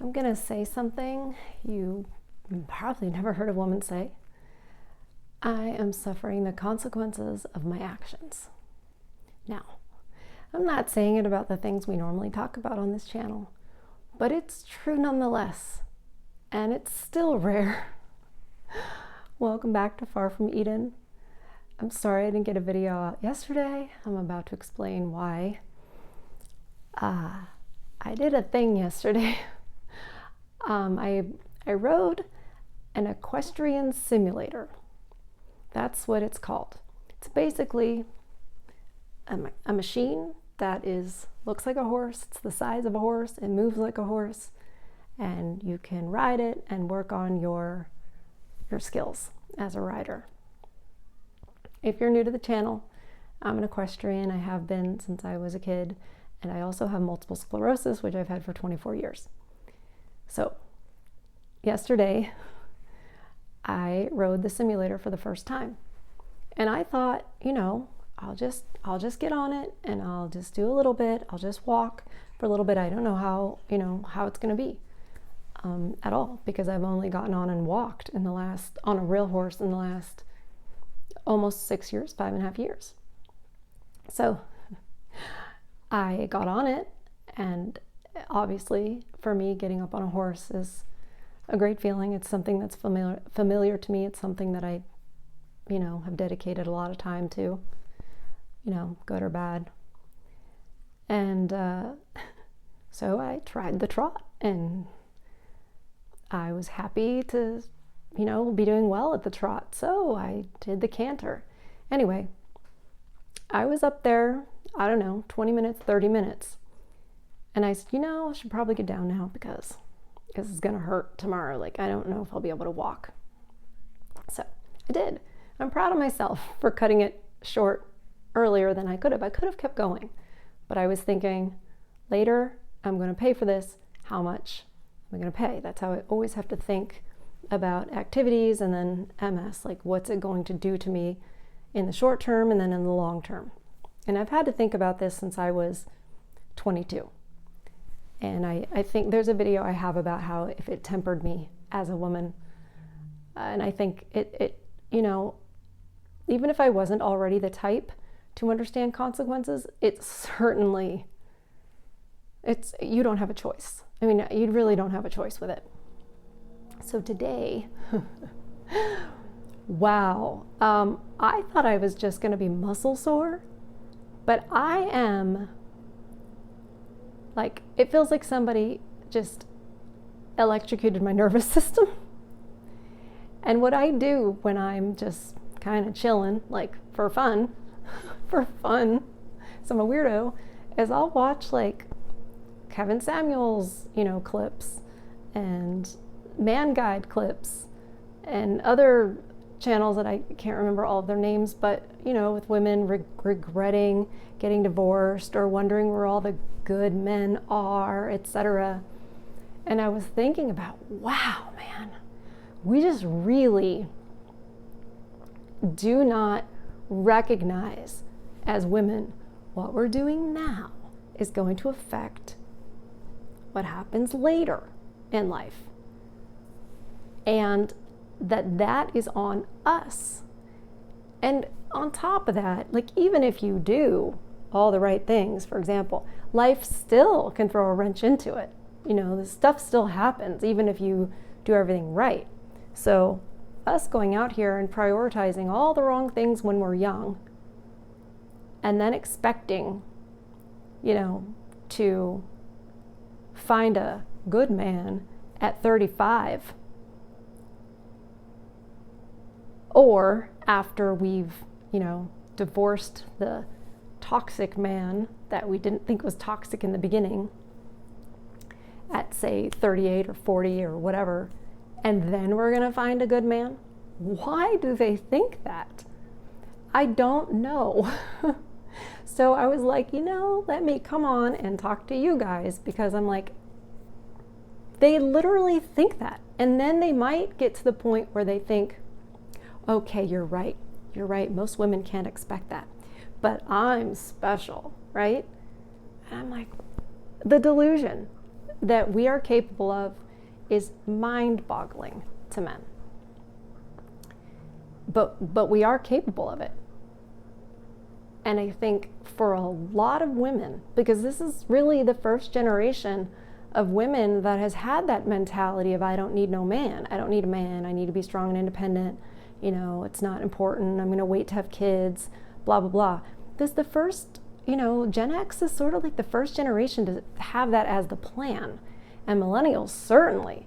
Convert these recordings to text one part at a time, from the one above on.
I'm gonna say something you probably never heard a woman say. I am suffering the consequences of my actions. Now, I'm not saying it about the things we normally talk about on this channel, but it's true nonetheless, and it's still rare. Welcome back to Far From Eden. I'm sorry I didn't get a video out yesterday. I'm about to explain why. I did a thing yesterday. I rode an equestrian simulator. That's what it's called. It's basically a machine that looks like a horse. It's the size of a horse. It moves like a horse, and you can ride it and work on your skills as a rider. If you're new to the channel, I'm an equestrian. I have been since I was a kid, and I also have multiple sclerosis, which I've had for 24 years. So yesterday, I rode the simulator for the first time, and I thought, I'll just get on it and I'll just do a little bit. I'll just walk for a little bit. I don't know how it's going to be at all, because I've only gotten on and walked on a real horse in the last almost 6 years, 5.5 years. So I got on it, and obviously for me, getting up on a horse is a great feeling. It's something that's familiar to me. It's something that I, have dedicated a lot of time to, good or bad. And so I tried the trot, and I was happy to, be doing well at the trot. So I did the canter. Anyway, I was up there, 20 minutes, 30 minutes. And I said, I should probably get down now because it's going to hurt tomorrow. Like, I don't know if I'll be able to walk. So I did. I'm proud of myself for cutting it short earlier than I could have. I could have kept going, but I was thinking, later, I'm going to pay for this. How much am I going to pay? That's how I always have to think about activities and then MS. Like, what's it going to do to me in the short term and then in the long term? And I've had to think about this since I was 22. And I think there's a video I have about how if it tempered me as a woman. And I think it even if I wasn't already the type to understand consequences, you don't have a choice. I mean, you really don't have a choice with it. So today, wow, I thought I was just going to be muscle sore, but I am, like, it feels like somebody just electrocuted my nervous system. And what I do when I'm just kind of chilling, like for fun, so I'm a weirdo, is I'll watch like Kevin Samuels, clips and Man Guide clips and other channels that I can't remember all of their names, but with women regretting getting divorced or wondering where all the good men are, etc. And I was thinking about, wow, man, we just really do not recognize as women what we're doing now is going to affect what happens later in life. And that is on us. And on top of that, like, even if you do all the right things, for example, life still can throw a wrench into it. This stuff still happens, even if you do everything right. So us going out here and prioritizing all the wrong things when we're young, and then expecting, to find a good man at 35, or after we've, divorced the toxic man that we didn't think was toxic in the beginning at, say, 38 or 40 or whatever, and then we're going to find a good man. Why do they think that? I don't know. So I was like, let me come on and talk to you guys, because I'm like, they literally think that. And then they might get to the point where they think, okay, you're right. Most women can't expect that, but I'm special, right? And I'm like, the delusion. that we are capable of is mind-boggling to men. But we are capable of it. And I think for a lot of women, because this is really the first generation of women that has had that mentality of, I don't need no man. I don't need a man. I need to be strong and independent. You know, it's not important. I'm going to wait to have kids, blah, blah, blah. This is the first, you know, Gen X is sort of like the first generation to have that as the plan. And millennials certainly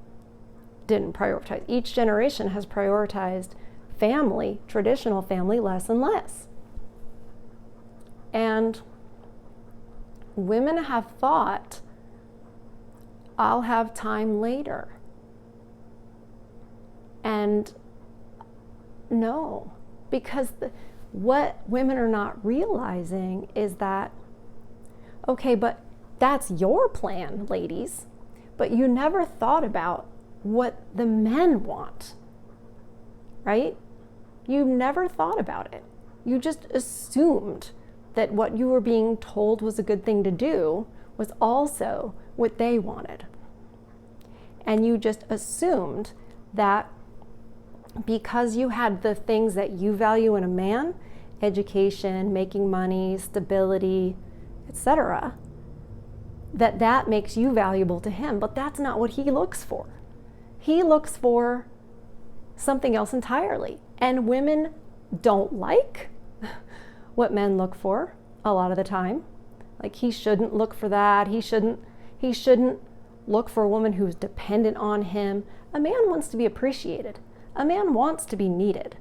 didn't prioritize. Each generation has prioritized family, traditional family, less and less. And women have thought, I'll have time later. And no, because what women are not realizing is that, okay, but that's your plan, ladies, but you never thought about what the men want, right? You never thought about it. You just assumed that what you were being told was a good thing to do was also what they wanted. And you just assumed that because you had the things that you value in a man, education, making money, stability, etc., that makes you valuable to him. But that's not what he looks for. He looks for something else entirely. And women don't like what men look for a lot of the time. Like, he shouldn't look for that. He shouldn't look for a woman who's dependent on him. A man wants to be appreciated. A man wants to be needed.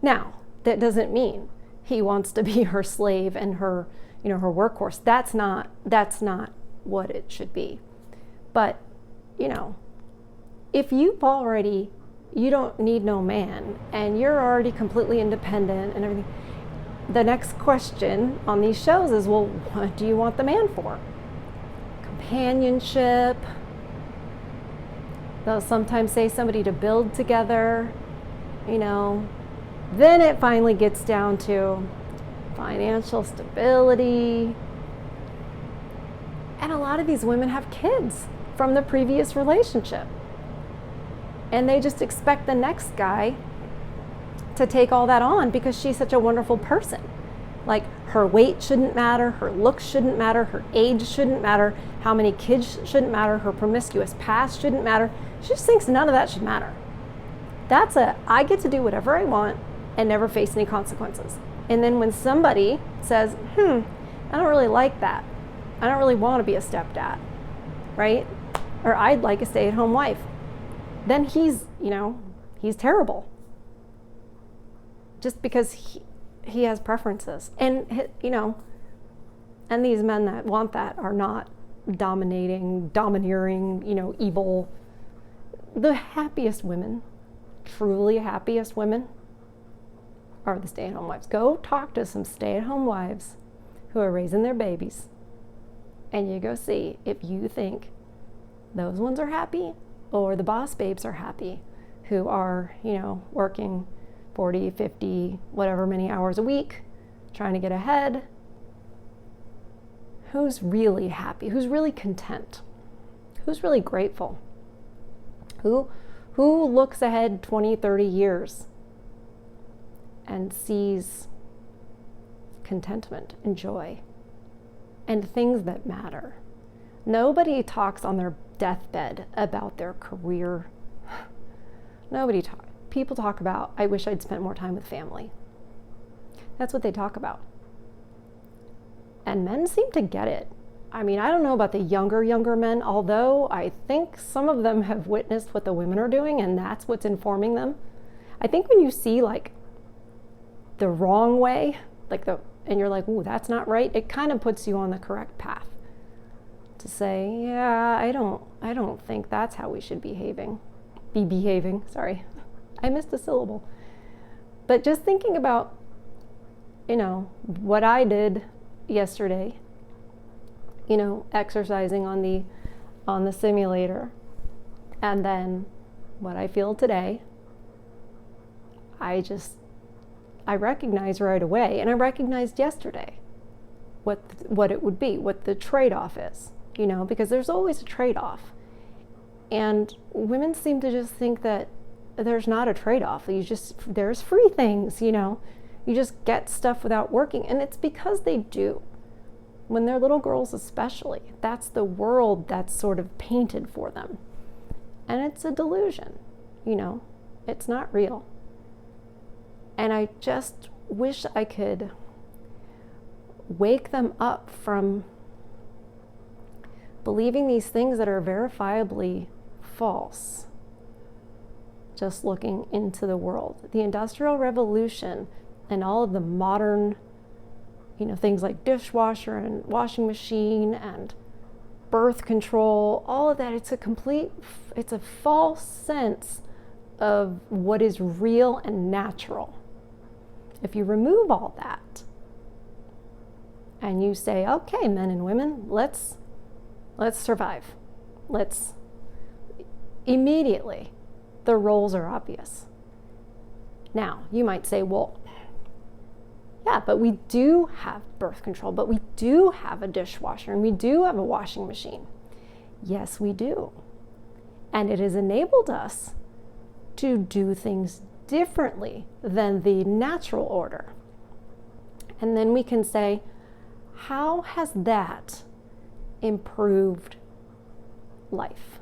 Now, that doesn't mean he wants to be her slave and her, you know, her workhorse. That's not what it should be. But, you know, if you don't need no man and you're already completely independent and everything, the next question on these shows is, well, what do you want the man for? Companionship. They'll sometimes say somebody to build together, you know. Then it finally gets down to financial stability. And a lot of these women have kids from the previous relationship. And they just expect the next guy to take all that on because she's such a wonderful person. Like, her weight shouldn't matter, her looks shouldn't matter, her age shouldn't matter, how many kids shouldn't matter, her promiscuous past shouldn't matter. She just thinks none of that should matter. I get to do whatever I want and never face any consequences. And then when somebody says, I don't really like that. I don't really want to be a stepdad, right? Or I'd like a stay-at-home wife. Then he's terrible. Just because he has preferences. And, you know, and these men that want that are not domineering, you know, evil. The happiest women, truly happiest women, are the stay-at-home wives. Go talk to some stay-at-home wives who are raising their babies. And you go see if you think those ones are happy or the boss babes are happy who are, you know, working 40, 50, whatever many hours a week, trying to get ahead. Who's really happy? Who's really content? Who's really grateful? Who looks ahead 20, 30 years and sees contentment and joy and things that matter? Nobody talks on their deathbed about their career. Nobody talks. People talk about, I wish I'd spent more time with family. That's what they talk about. And men seem to get it. I mean, I don't know about the younger men, although I think some of them have witnessed what the women are doing and that's what's informing them. I think when you see like the wrong way, and you're like, ooh, that's not right, it kind of puts you on the correct path to say, yeah, I don't think that's how we should be behaving, sorry. I missed a syllable. But just thinking about, you know, what I did yesterday, you know, exercising on the simulator, and then what I feel today, I recognize right away, and I recognized yesterday what it would be, what the trade-off is. because there's always a trade-off. And women seem to just think that there's not a trade-off. There's free things, you just get stuff without working. And it's because they do. When they're little girls especially, that's the world that's sort of painted for them. And it's a delusion, it's not real. And I just wish I could wake them up from believing these things that are verifiably false, just looking into the world. The Industrial Revolution and all of the modern, things like dishwasher and washing machine and birth control, all of that, it's a false sense of what is real and natural. If you remove all that and you say, okay, men and women, let's survive. Immediately, the roles are obvious. Now, you might say, well, yeah, but we do have birth control, but we do have a dishwasher, and we do have a washing machine. Yes, we do. And it has enabled us to do things differently than the natural order. And then we can say, how has that improved life?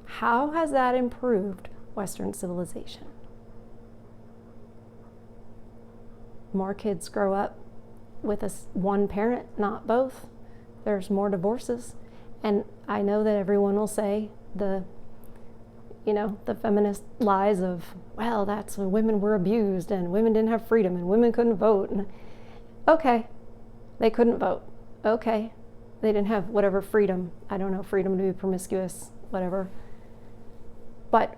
How has that improved Western civilization? More kids grow up with one parent, not both. There's more divorces. And I know that everyone will say the feminist lies of, well, that's when women were abused and women didn't have freedom and women couldn't vote. And okay, they couldn't vote. Okay, they didn't have whatever freedom. I don't know, freedom to be promiscuous, whatever. But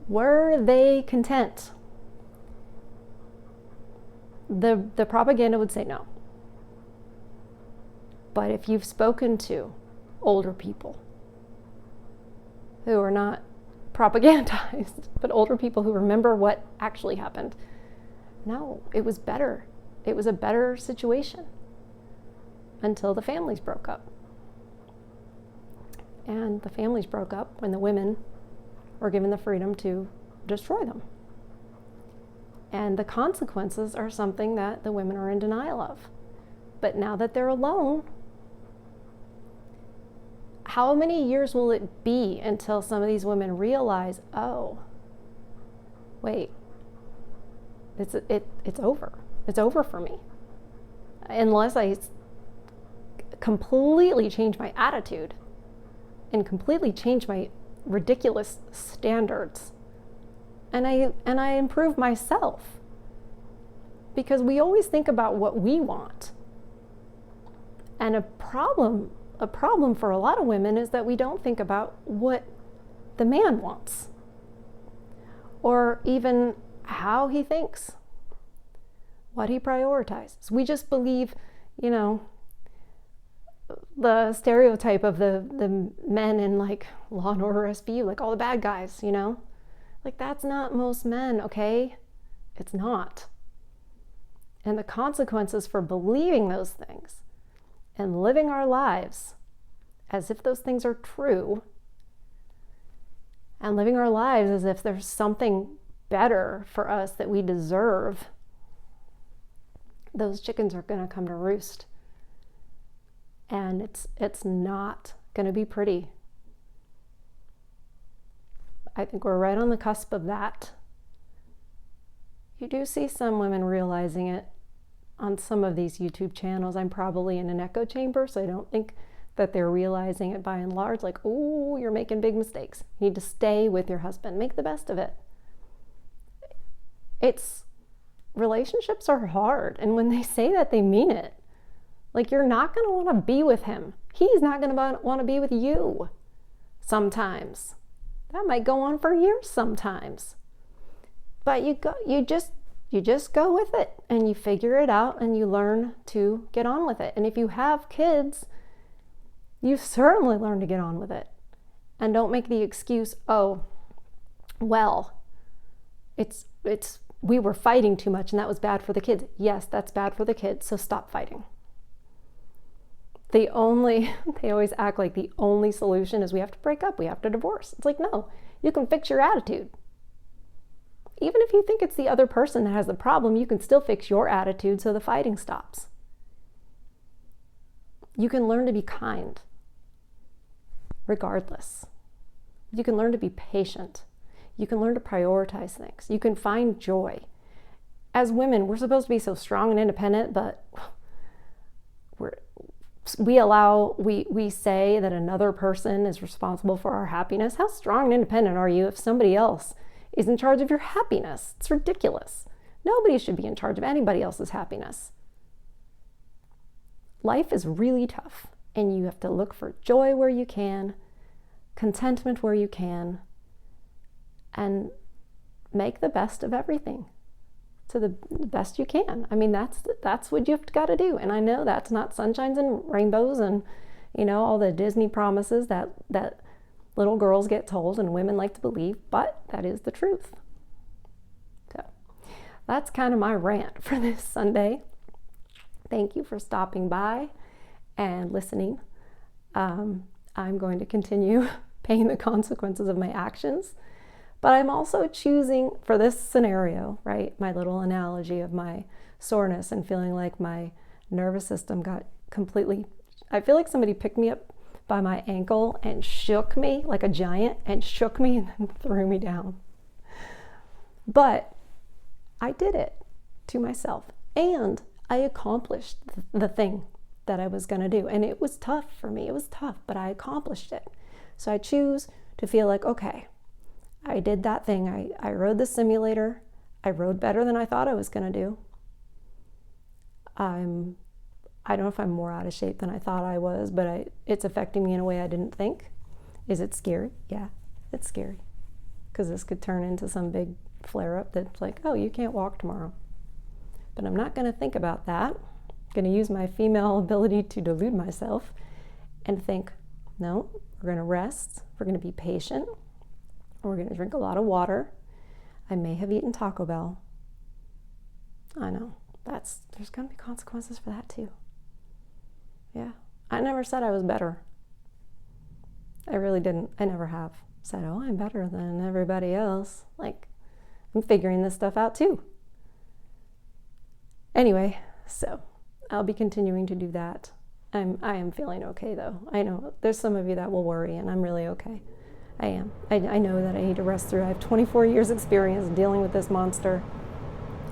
were they content? The propaganda would say no. But if you've spoken to older people who are not propagandized, but older people who remember what actually happened, no, it was better. It was a better situation until the families broke up. And the families broke up when the women were given the freedom to destroy them. And the consequences are something that the women are in denial of. But now that they're alone, how many years will it be until some of these women realize, oh, wait, it's over. It's over for me. Unless I completely change my attitude and completely change my ridiculous standards. And I improve myself. Because we always think about what we want. And a problem for a lot of women is that we don't think about what the man wants. Or even how he thinks. What he prioritizes. We just believe, the stereotype of the men in like Law and Order SVU, like all the bad guys, Like that's not most men, okay? It's not. And the consequences for believing those things and living our lives as if those things are true and living our lives as if there's something better for us that we deserve, those chickens are going to come to roost. And it's not going to be pretty. I think we're right on the cusp of that. You do see some women realizing it on some of these YouTube channels. I'm probably in an echo chamber, so I don't think that they're realizing it by and large. Like, oh, you're making big mistakes. You need to stay with your husband. Make the best of it. Relationships are hard. And when they say that, they mean it. Like, you're not going to want to be with him. He's not going to want to be with you sometimes. That might go on for years sometimes. But you just go with it and you figure it out and you learn to get on with it. And if you have kids, you certainly learn to get on with it. And don't make the excuse, oh, well, we were fighting too much and that was bad for the kids. Yes, that's bad for the kids, so stop fighting. They always act like the only solution is we have to break up, we have to divorce. It's like, no, you can fix your attitude. Even if you think it's the other person that has the problem, you can still fix your attitude so the fighting stops. You can learn to be kind, regardless. You can learn to be patient. You can learn to prioritize things. You can find joy. As women, we're supposed to be so strong and independent, but we say that another person is responsible for our happiness. How strong and independent are you if somebody else is in charge of your happiness? It's ridiculous. Nobody should be in charge of anybody else's happiness. Life is really tough, and you have to look for joy where you can, contentment where you can, and make the best of everything to the best you can. I mean, that's what you've got to do. And I know that's not sunshines and rainbows and, all the Disney promises that little girls get told and women like to believe, but that is the truth. So that's kind of my rant for this Sunday. Thank you for stopping by and listening. I'm going to continue paying the consequences of my actions, but I'm also choosing for this scenario, right? My little analogy of my soreness and feeling like my nervous system got I feel like somebody picked me up by my ankle and shook me like a giant and shook me and then threw me down. But I did it to myself and I accomplished the thing that I was going to do. And it was tough for me. It was tough, but I accomplished it. So I choose to feel like, okay, I did that thing. I rode the simulator. I rode better than I thought I was going to do. I don't know if I'm more out of shape than I thought I was, but it's affecting me in a way I didn't think. Is it scary? Yeah, it's scary. Because this could turn into some big flare-up that's like, oh, you can't walk tomorrow. But I'm not going to think about that. I'm going to use my female ability to delude myself and think, no, we're going to rest. We're going to be patient. We're going to drink a lot of water. I may have eaten Taco Bell. I know. There's going to be consequences for that too. Yeah. I never said I was better. I really didn't. I never have said, oh, I'm better than everybody else. Like, I'm figuring this stuff out too. Anyway, so I'll be continuing to do that. I am feeling okay though. I know there's some of you that will worry, and I'm really okay. I am. I know that I need to rest through. I have 24 years experience dealing with this monster.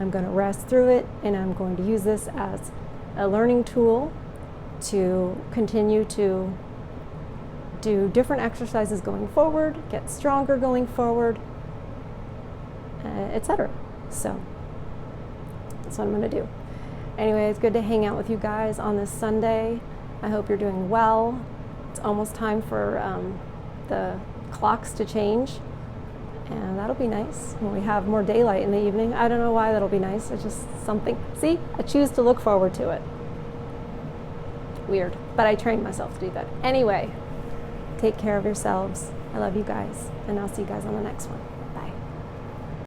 I'm going to rest through it, and I'm going to use this as a learning tool to continue to do different exercises going forward, get stronger going forward, etc. So that's what I'm going to do. Anyway, it's good to hang out with you guys on this Sunday. I hope you're doing well. It's almost time for the clocks to change, and that'll be nice when we have more daylight in the evening. I don't know why that'll be nice. It's just something. See, I choose to look forward to it. Weird, but I trained myself to do that. Anyway, take care of yourselves. I love you guys, and I'll see you guys on the next one.